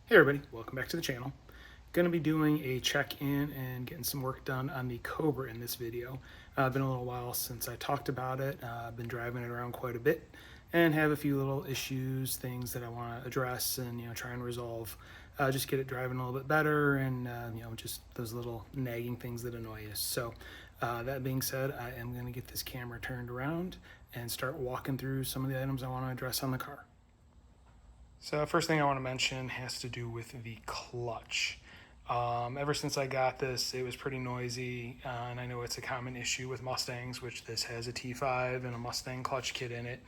Hey everybody, welcome back to the channel. Going to be doing a check-in and getting some work done on the Cobra in this video. Been a little while since I talked about it. I've been driving it around quite a bit and have a few little issues, things that I want to address and try and resolve. Just get it driving a little bit better and just those little nagging things that annoy you. So that being said, I am going to get this camera turned around and start walking through some of the items I want to address on the car. So first thing I want to mention has to do with the clutch. Ever since I got this, it was pretty noisy, and I know it's a common issue with Mustangs, which this has a T5 and a Mustang clutch kit in it,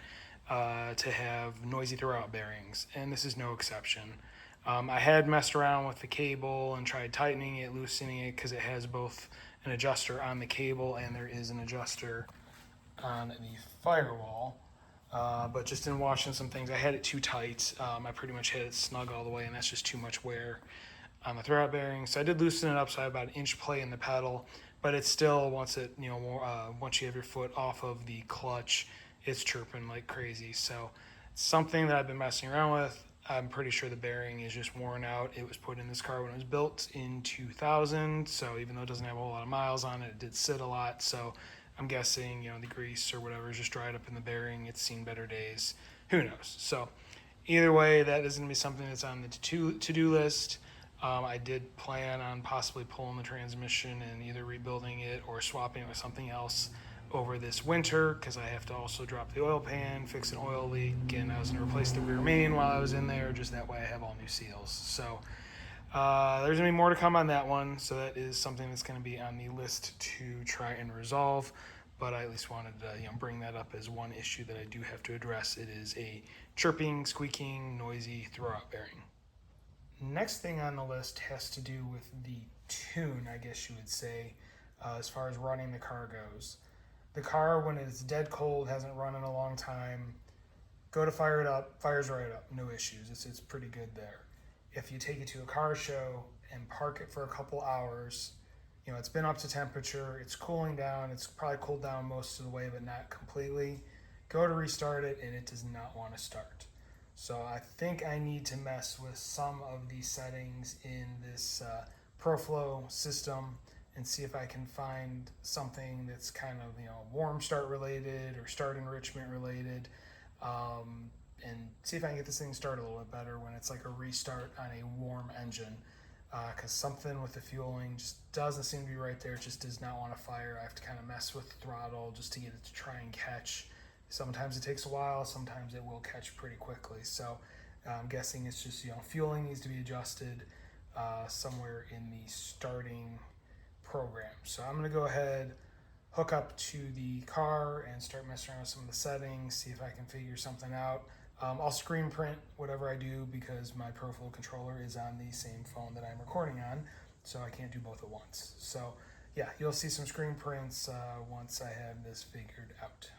to have noisy throwout bearings, and this is no exception. I had messed around with the cable and tried tightening it, loosening it, because it has both an adjuster on the cable and there is an adjuster on the firewall. But just in washing some things, I had it too tight. I pretty much had it snug all the way, and that's just too much wear on the throwout bearing. So I did loosen it up, so I had about an inch play in the pedal, but it's still, once it, once you have your foot off of the clutch, it's chirping like crazy. So it's something that I've been messing around with. I'm pretty sure the bearing is just worn out. It was put in this car when it was built in 2000, so even though it doesn't have a whole lot of miles on it, it did sit a lot. So I'm guessing, the grease or whatever is just dried up in the bearing. It's seen better days. Who knows? So either way, that is going to be something that's on the to-do list. I did plan on possibly pulling the transmission and either rebuilding it or swapping it with something else over this winter, because I have to also drop the oil pan, fix an oil leak, and I was going to replace the rear main while I was in there, just that way I have all new seals. So there's going to be more to come on that one, so that is something that's going to be on the list to try and resolve, but I at least wanted to bring that up as one issue that I do have to address. It is a chirping, squeaking, noisy throwout bearing. Next thing on the list has to do with the tune, I guess you would say, as far as running the car goes. The car, when it's dead cold, hasn't run in a long time, go to fire it up, fires right up, no issues. It's pretty good there. If you take it to a car show and park it for a couple hours, it's been up to temperature, it's cooling down, it's probably cooled down most of the way, but not completely. Go to restart it and it does not want to start. So I think I need to mess with some of these settings in this ProFlow system and see if I can find something that's kind of warm start related or start enrichment related, and see if I can get this thing started a little bit better when it's like a restart on a warm engine, because something with the fueling just doesn't seem to be right there. It just does not want to fire. I have to kind of mess with the throttle just to get it to try and catch. Sometimes it takes a while, sometimes it will catch pretty quickly. So I'm guessing it's just fueling needs to be adjusted somewhere in the starting program. So I'm going to go ahead, hook up to the car and start messing around with some of the settings, see if I can figure something out. I'll screen print whatever I do because my ProFlow controller is on the same phone that I'm recording on, so I can't do both at once. So yeah, you'll see some screen prints once I have this figured out.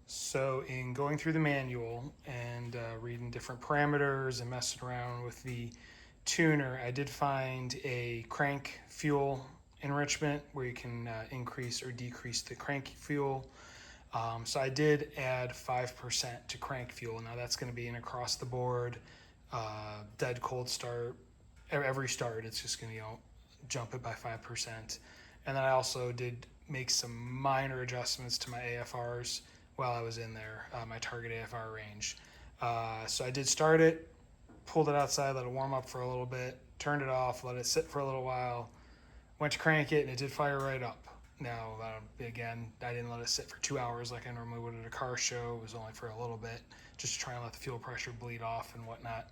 So in going through the manual and reading different parameters and messing around with the tuner, I did find a crank fuel enrichment where you can increase or decrease the crank fuel. So I did add 5% to crank fuel. Now that's going to be an across the board, dead cold start. Every start, it's just going to jump it by 5%. And then I also did make some minor adjustments to my AFRs while I was in there, my target AFR range. So I did start it, pulled it outside, let it warm up for a little bit, turned it off, let it sit for a little while, went to crank it, and it did fire right up. Now, again, I didn't let it sit for 2 hours like I normally would at a car show. It was only for a little bit, just to try and let the fuel pressure bleed off and whatnot.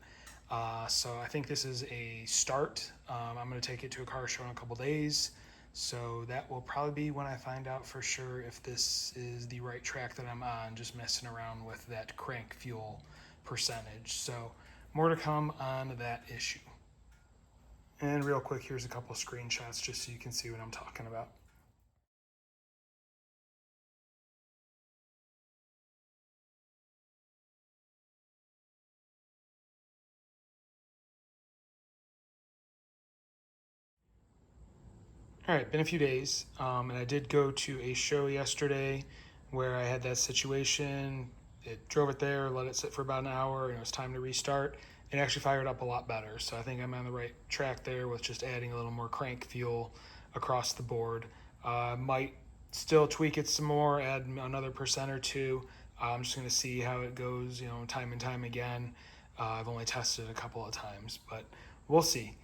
So I think this is a start. I'm going to take it to a car show in a couple days. So that will probably be when I find out for sure if this is the right track that I'm on, just messing around with that crank fuel percentage. So more to come on that issue. And real quick, here's a couple screenshots just so you can see what I'm talking about. All right, been a few days, and I did go to a show yesterday where I had that situation. It drove it there, let it sit for about an hour, and it was time to restart. it actually fired up a lot better. So I think I'm on the right track there with just adding a little more crank fuel across the board. Might still tweak it some more, add another percent or two. I'm just going to see how it goes, time and time again. I've only tested it a couple of times, but we'll see.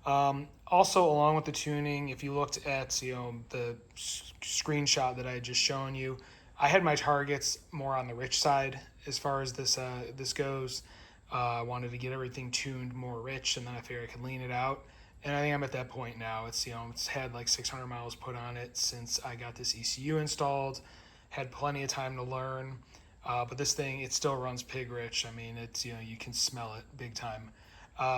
Also, along with the tuning, if you looked at the screenshot that I had just shown you, I had my targets more on the rich side as far as this goes. I wanted to get everything tuned more rich, and then I figured I could lean it out. And I think I'm at that point now. It's had like 600 miles put on it since I got this ECU installed. Had plenty of time to learn, but this thing, it still runs pig rich. I mean, it's you can smell it big time.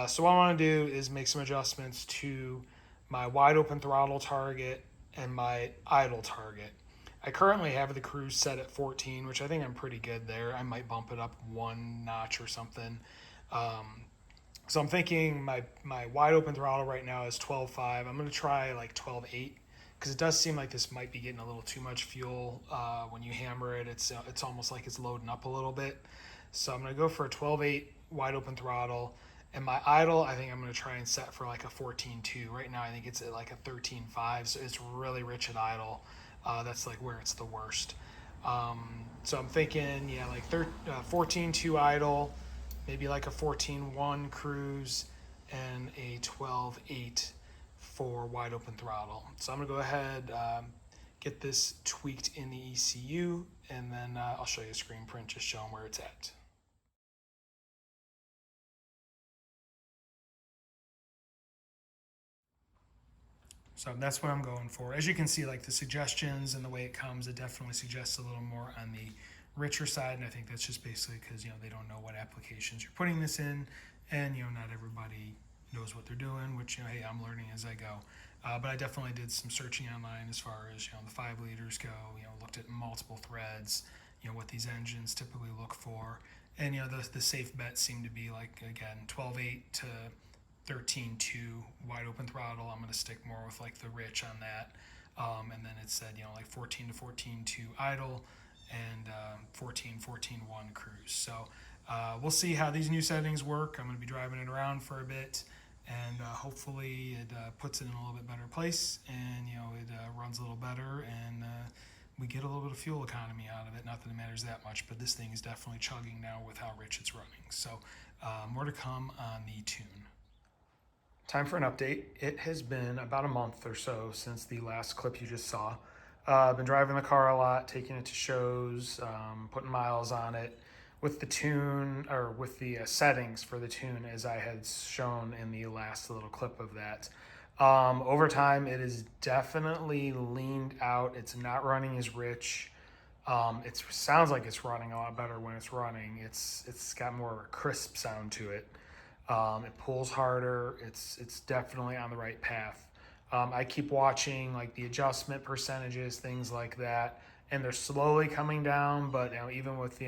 So what I want to do is make some adjustments to my wide open throttle target and my idle target. I currently have the cruise set at 14, which I think I'm pretty good there. I might bump it up one notch or something. So I'm thinking my wide open throttle right now is 12.5. I'm going to try like 12.8 because it does seem like this might be getting a little too much fuel when you hammer it. It's almost like it's loading up a little bit. So I'm going to go for a 12.8 wide open throttle. And my idle, I think I'm going to try and set for like a 14.2. Right now, I think it's at like a 13.5, so it's really rich at idle. That's like where it's the worst. So I'm thinking, yeah, like 14.2 idle, maybe like a 14.1 cruise, and a 12.8 for wide open throttle. So I'm going to go ahead, get this tweaked in the ECU, and then I'll show you a screen print just showing where it's at. So that's what I'm going for. As you can see, like the suggestions and the way it comes, it definitely suggests a little more on the richer side. And I think that's just basically because, they don't know what applications you're putting this in. And, not everybody knows what they're doing, which, hey, I'm learning as I go. But I definitely did some searching online as far as, the 5 liters go, looked at multiple threads, what these engines typically look for. And, the safe bets seem to be like, again, 12.8 to 13.2 wide open throttle. I'm going to stick more with like the rich on that. And then it said, like 14 to 14.2 idle and 14.1 cruise. So we'll see how these new settings work. I'm going to be driving it around for a bit, and hopefully it puts it in a little bit better place, and it runs a little better, and we get a little bit of fuel economy out of it. Not that it matters that much, but this thing is definitely chugging now with how rich it's running. So more to come on the tune. Time for an update. It has been about a month or so since the last clip you just saw. I've been driving the car a lot, taking it to shows, putting miles on it with the tune, or with the settings for the tune as I had shown in the last little clip of that. Over time, it is definitely leaned out. It's not running as rich. It sounds like it's running a lot better when it's running. It's got more of a crisp sound to it. It pulls harder. It's definitely on the right path. I keep watching like the adjustment percentages, things like that, and they're slowly coming down. But even with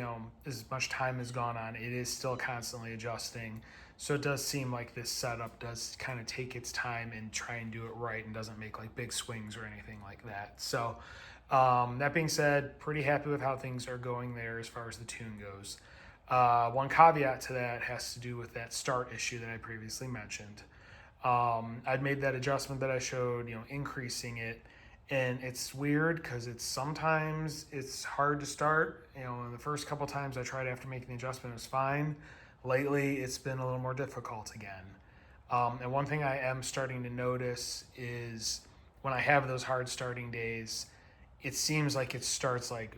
as much time has gone on, it is still constantly adjusting. So it does seem like this setup does kind of take its time and try and do it right, and doesn't make like big swings or anything like that. So that being said, pretty happy with how things are going there as far as the tune goes. One caveat to that has to do with that start issue that I previously mentioned. I'd made that adjustment that I showed, increasing it, and it's weird because sometimes it's hard to start. The first couple times I tried after making the adjustment, it was fine. Lately, it's been a little more difficult again. And one thing I am starting to notice is when I have those hard starting days, it seems like it starts like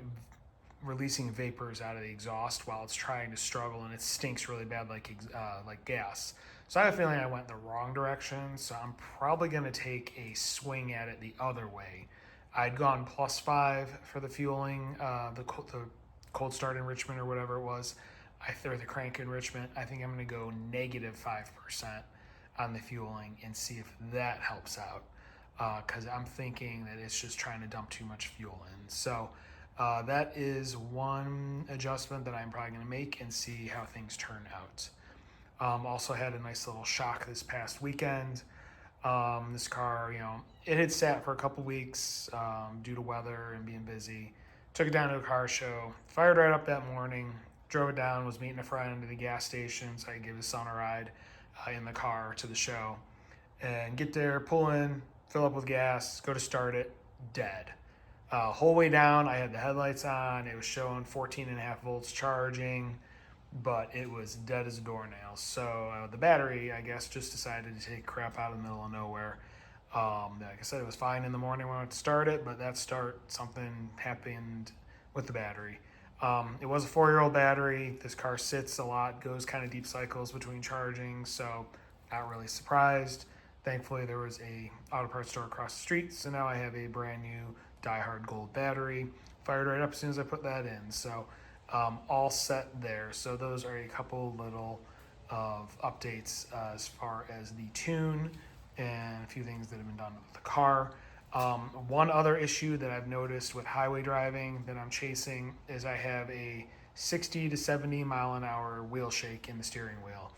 releasing vapors out of the exhaust while it's trying to struggle, and it stinks really bad like gas. So I have a feeling I went the wrong direction, so I'm probably going to take a swing at it the other way. I'd gone +5 for the fueling, the cold start enrichment or whatever it was, or the crank enrichment. I think I'm going to go -5% on the fueling and see if that helps out, because I'm thinking that it's just trying to dump too much fuel in. So that is one adjustment that I'm probably going to make and see how things turn out. Also had a nice little shock this past weekend. This car, it had sat for a couple weeks due to weather and being busy. Took it down to a car show, fired right up that morning, drove it down, was meeting a friend at the gas station so I could give his son a ride in the car to the show. And get there, pull in, fill up with gas, go to start it, dead. Whole way down, I had the headlights on. It was showing 14.5 volts charging, but it was dead as a doornail. So the battery, I guess, just decided to take crap out of the middle of nowhere. Like I said, it was fine in the morning when I went to start it, but that start, something happened with the battery. It was a 4-year-old battery. This car sits a lot, goes kind of deep cycles between charging, so not really surprised. Thankfully, there was a auto parts store across the street, so now I have a brand new Die-Hard Gold battery. Fired right up as soon as I put that in, so all set there. So those are a couple little of updates as far as the tune and a few things that have been done with the car. One other issue that I've noticed with highway driving that I'm chasing is I have a 60 to 70 mile an hour wheel shake in the steering wheel.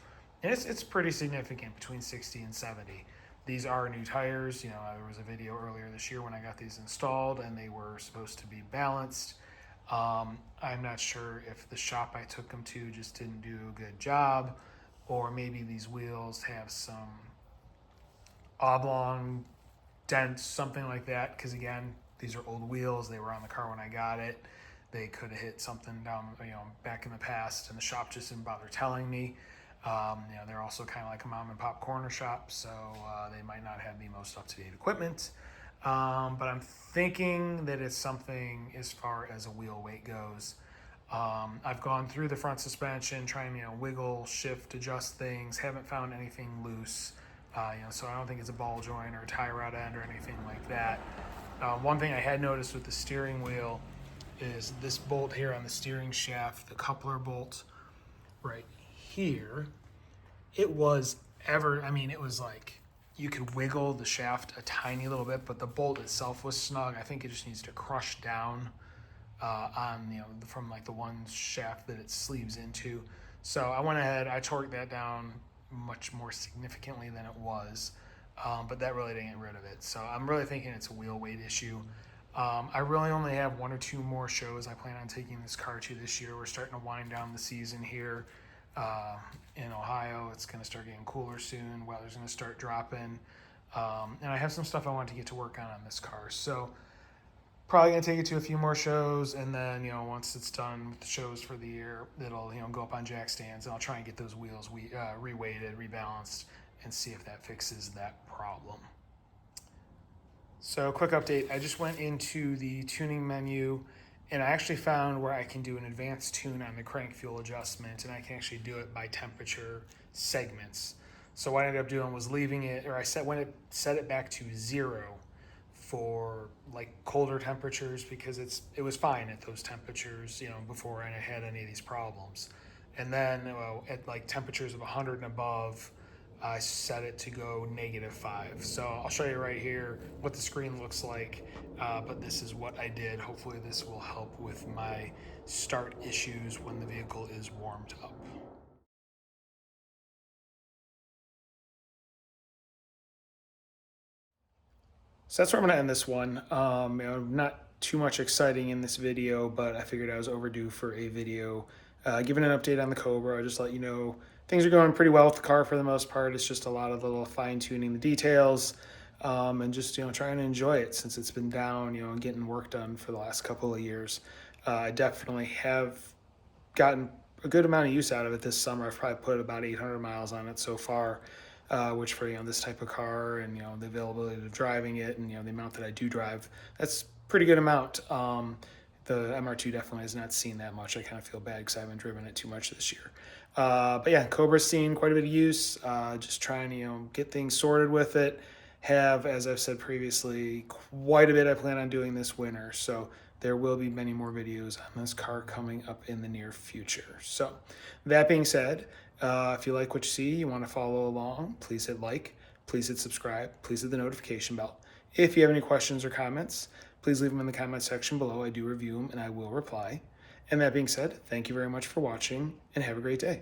And it's pretty significant, between 60 and 70. These are new tires. There was a video earlier this year when I got these installed and they were supposed to be balanced. I'm not sure if the shop I took them to just didn't do a good job, or maybe these wheels have some oblong dents, something like that, because again, these are old wheels. They were on the car when I got it. They could have hit something down, back in the past, and the shop just didn't bother telling me. They're also kind of like a mom and pop corner shop, so they might not have the most up-to-date equipment. But I'm thinking that it's something as far as a wheel weight goes. I've gone through the front suspension, trying wiggle, shift, adjust things. Haven't found anything loose. So I don't think it's a ball joint or a tie rod end or anything like that. One thing I had noticed with the steering wheel is this bolt here on the steering shaft, the coupler bolt right here. It was like you could wiggle the shaft a tiny little bit, but the bolt itself was snug. I think it just needs to crush down from like the one shaft that it sleeves into. So I went ahead, I torqued that down much more significantly than it was, but that really didn't get rid of it. So I'm really thinking it's a wheel weight issue. I really only have 1 or 2 more shows I plan on taking this car to this year. We're starting to wind down the season here in Ohio. It's going to start getting cooler soon. Weather's going to start dropping. And I have some stuff I want to get to work on this car. So probably going to take it to a few more shows, and then once it's done with the shows for the year, it'll go up on jack stands, and I'll try and get those wheels reweighted, rebalanced, and see if that fixes that problem. So quick update, I just went into the tuning menu and I actually found where I can do an advanced tune on the crank fuel adjustment, and I can actually do it by temperature segments. So what I ended up doing was leaving it, or I set it back to 0 for like colder temperatures, because it was fine at those temperatures, before I had any of these problems. And then at like temperatures of 100 and above, I set it to go -5. So I'll show you right here what the screen looks like, but this is what I did. Hopefully this will help with my start issues when the vehicle is warmed up. So that's where I'm going to end this one. Not too much exciting in this video, but I figured I was overdue for a video giving an update on the Cobra. I just let you know things are going pretty well with the car for the most part. It's just a lot of little fine-tuning the details, and just trying to enjoy it since it's been down, and getting work done for the last couple of years. I definitely have gotten a good amount of use out of it this summer. I've probably put about 800 miles on it so far, which for this type of car and the availability of driving it and the amount that I do drive, that's pretty good amount. The MR2 definitely has not seen that much. I kind of feel bad because I haven't driven it too much this year. But yeah, Cobra's seen quite a bit of use. Just trying to get things sorted with it. Have, as I've said previously, quite a bit I plan on doing this winter. So there will be many more videos on this car coming up in the near future. So that being said, if you like what you see, you want to follow along, please hit like, please hit subscribe, please hit the notification bell. If you have any questions or comments, please leave them in the comment section below. I do review them and I will reply. And that being said, thank you very much for watching and have a great day.